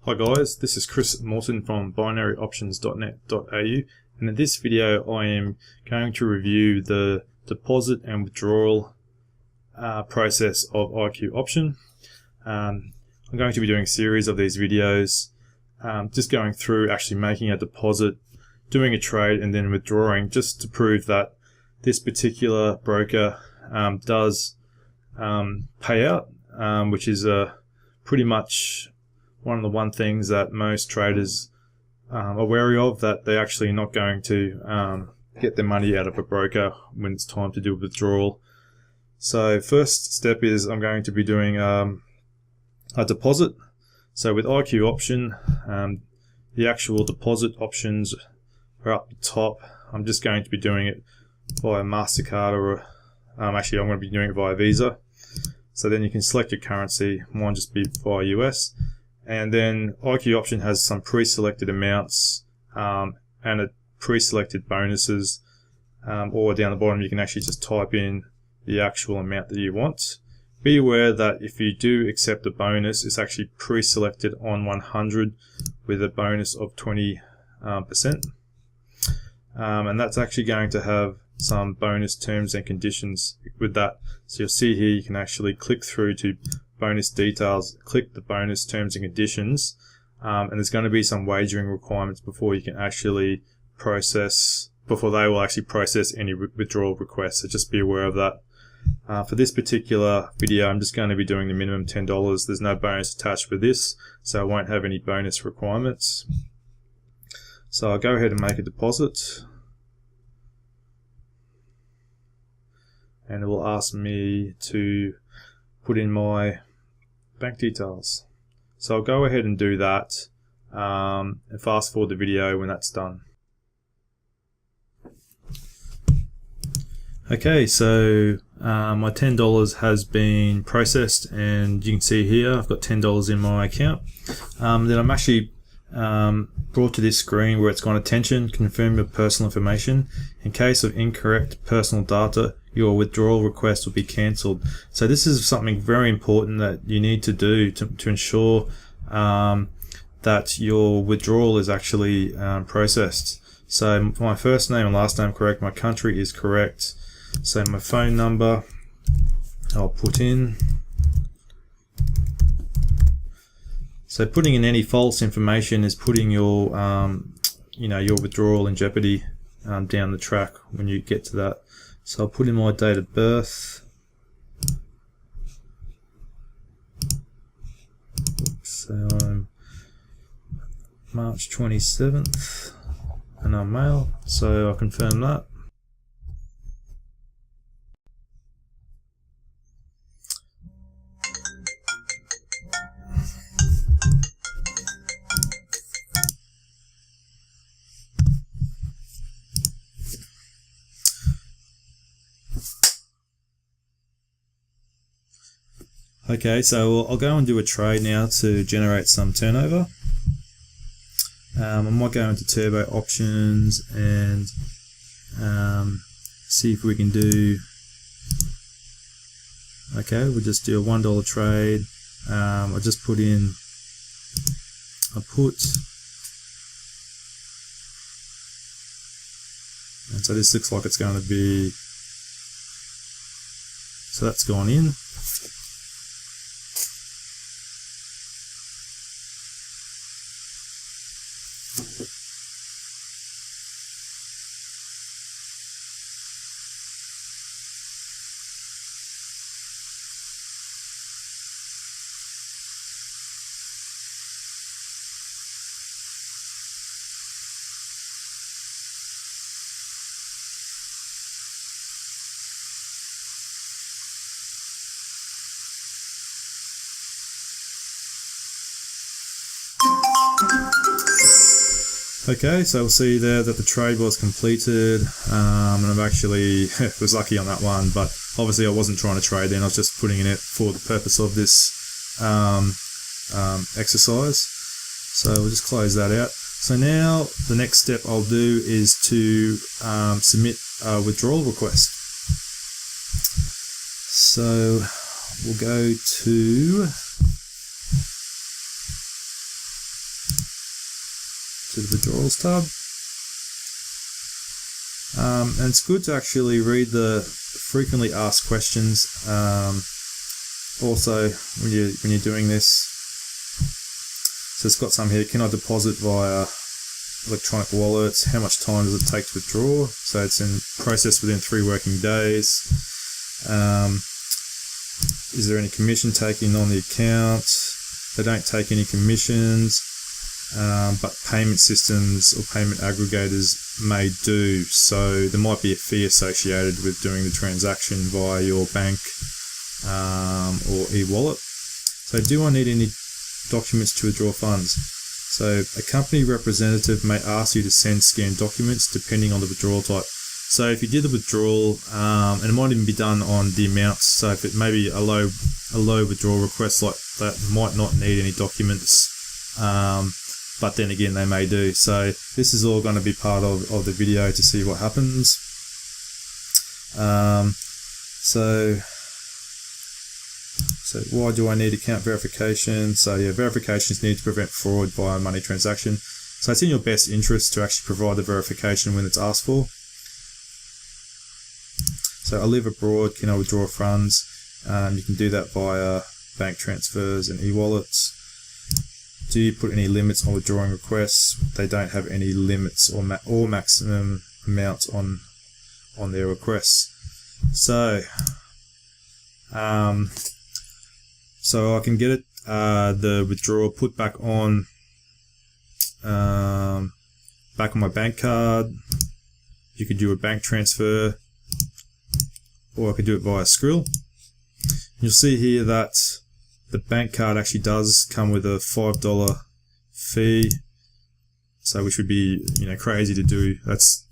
Hi guys, this is Chris Morton from binaryoptions.net.au, and in this video I am going to review the deposit and withdrawal process of IQ Option. I'm going to be doing a series of these videos just going through actually making a deposit, doing a trade and then withdrawing, just to prove that this particular broker does pay out, which is pretty much one of the things that most traders are wary of, that they're actually not going to get their money out of a broker when it's time to do a withdrawal. So first step is I'm going to be doing a deposit. So with IQ Option, the actual deposit options are up the top. I'm just going to be doing it via MasterCard, or actually I'm going to be doing it via Visa. So then you can select your currency, mine just be via US. And then IQ Option has some pre-selected amounts and a pre-selected bonuses, or down the bottom you can actually just type in the actual amount that you want. Be aware that if you do accept a bonus, it's actually pre-selected on 100 with a bonus of 20%. And that's actually going to have some bonus terms and conditions with that. So you'll see here you can actually click through to bonus details, click the bonus terms and conditions, and there's going to be some wagering requirements before you can actually before they will actually process any withdrawal requests, so just be aware of that. For this particular video I'm just going to be doing the minimum $10. There's no bonus attached with this, so I won't have any bonus requirements. So I'll go ahead and make a deposit, and it will ask me to put in my bank details. So I'll go ahead and do that, and fast forward the video when that's done. Okay, so my $10 has been processed, and you can see here I've got $10 in my account. Then I'm actually brought to this screen where it's gone attention, confirm your personal information. In case of incorrect personal data, your withdrawal request will be cancelled. So this is something very important that you need to do to ensure that your withdrawal is actually processed. So my first name and last name correct, my country is correct. So my phone number I'll put in. So putting in any false information is putting your your withdrawal in jeopardy down the track when you get to that. So I'll put in my date of birth. So I'm March 27th and I'm male, so I'll confirm that. Okay, so I'll go and do a trade now to generate some turnover. I might go into turbo options and see if we can do, okay, we'll just do a $1 trade. I'll just put in a put, and so this looks like it's going to be, so that's gone in. Okay, so we'll see there that the trade was completed, and I've actually was lucky on that one, but obviously I wasn't trying to trade then, I was just putting in it for the purpose of this exercise. So we'll just close that out. So now the next step I'll do is to submit a withdrawal request. So we'll go to to the withdrawals tab. And it's good to actually read the frequently asked questions. Also, when you're doing this, so it's got some here. Can I deposit via electronic wallets? How much time does it take to withdraw? So it's in process within 3 working days. Is there any commission taken on the account? They don't take any commissions, but payment systems or payment aggregators may do. So there might be a fee associated with doing the transaction via your bank or e-wallet. So do I need any documents to withdraw funds? So a company representative may ask you to send scanned documents depending on the withdrawal type. So if you did the withdrawal, and it might even be done on the amounts, so if it may be a low withdrawal request like that, might not need any documents, but then again they may do. So this is all going to be part of the video to see what happens. So why do I need account verification? So yeah, verifications need to prevent fraud via money transaction. So it's in your best interest to actually provide the verification when it's asked for. So I live abroad, can I withdraw funds? You can do that via bank transfers and e-wallets. Do you put any limits on withdrawing requests? They don't have any limits or maximum amounts on their requests. So I can get it, the withdrawal put back on my bank card. You could do a bank transfer, or I could do it via Skrill. You'll see here that the bank card actually does come with a $5 fee, so which would be crazy to do. That's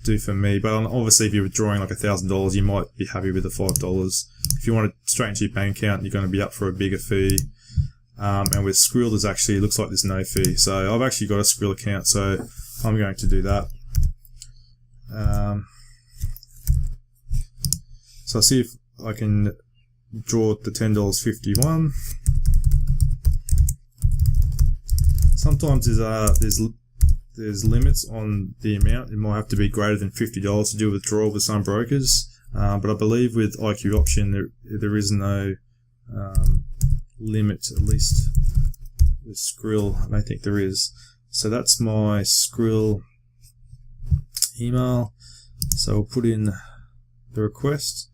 do for me, but obviously if you're withdrawing like $1,000, you might be happy with the $5. If you want it straight into your bank account, you're going to be up for a bigger fee. And with Skrill, it looks like there's no fee. So I've actually got a Skrill account, so I'm going to do that. So I'll see if I can draw the $10.51. Sometimes there's limits on the amount. It might have to be greater than $50 to do a withdrawal with some brokers, but I believe with IQ option there is no limit, at least with Skrill. I don't think there is. So that's my Skrill email. So we'll put in the request.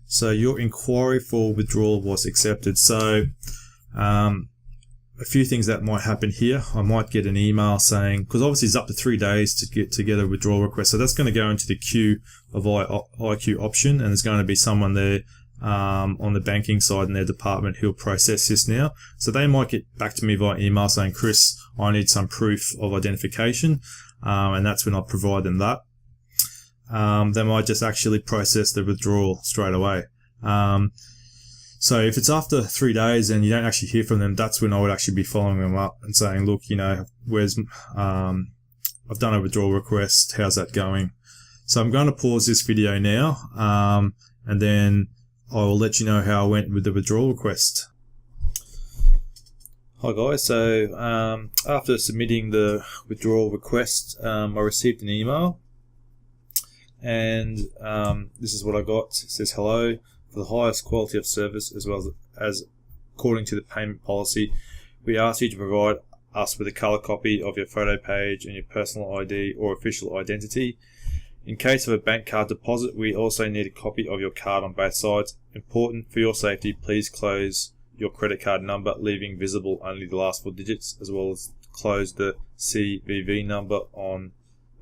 So your inquiry for withdrawal was accepted. So a few things that might happen here. I might get an email saying, because obviously it's up to 3 days to get a withdrawal request. So that's going to go into the queue of IQ option, and there's going to be someone there on the banking side in their department who'll process this now. So they might get back to me via email saying, Chris, I need some proof of identification, and that's when I'll provide them that. They might just actually process the withdrawal straight away. So if it's after 3 days and you don't actually hear from them, that's when I would actually be following them up and saying, look, where's I've done a withdrawal request, how's that going? So I'm going to pause this video now, and then I will let you know how I went with the withdrawal request. Hi guys, so after submitting the withdrawal request, I received an email, and this is what I got. It says, hello, for the highest quality of service as well as according to the payment policy, we ask you to provide us with a color copy of your photo page and your personal ID or official identity. In case of a bank card deposit, we also need a copy of your card on both sides. Important for your safety, please close your credit card number, leaving visible only the last 4 digits, as well as close the CVV number on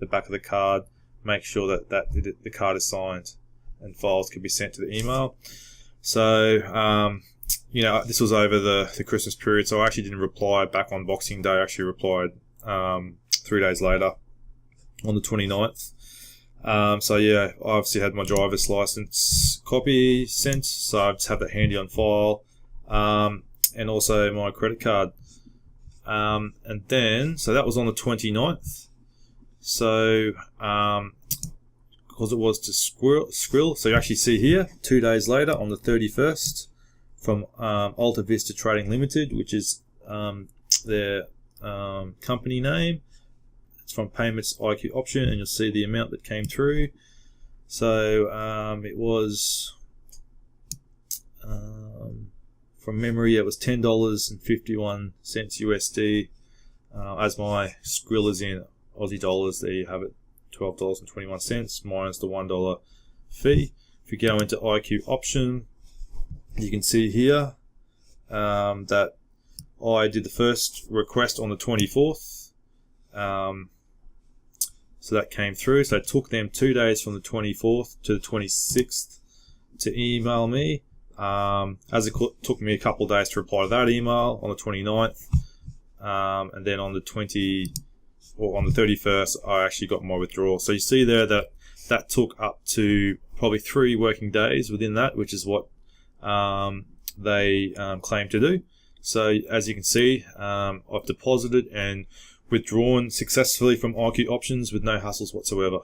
the back of the card. Make sure that the card is signed, and files can be sent to the email. So, this was over the Christmas period, so I actually didn't reply back on Boxing Day. I actually replied 3 days later on the 29th. So yeah, I obviously had my driver's license copy sent, so I just have that handy on file, and also my credit card. And then, so that was on the 29th. So, because it was to Skrill, so you actually see here, 2 days later on the 31st, from Alta Vista Trading Limited, which is their company name. from payments IQ option, and you'll see the amount that came through. So it was from memory, it was $10.51 USD. As my Skrill is in Aussie dollars, there you have it, $12.21 minus the $1 fee. If you go into IQ option, you can see here that I did the first request on the 24th. So that came through. So it took them 2 days from the 24th to the 26th to email me. As it took me a couple of days to reply to that email on the 29th. And then on the 31st, I actually got my withdrawal. So you see there that that took up to probably 3 working days within that, which is what they claim to do. So as you can see, I've deposited and withdrawn successfully from IQ options with no hassles whatsoever.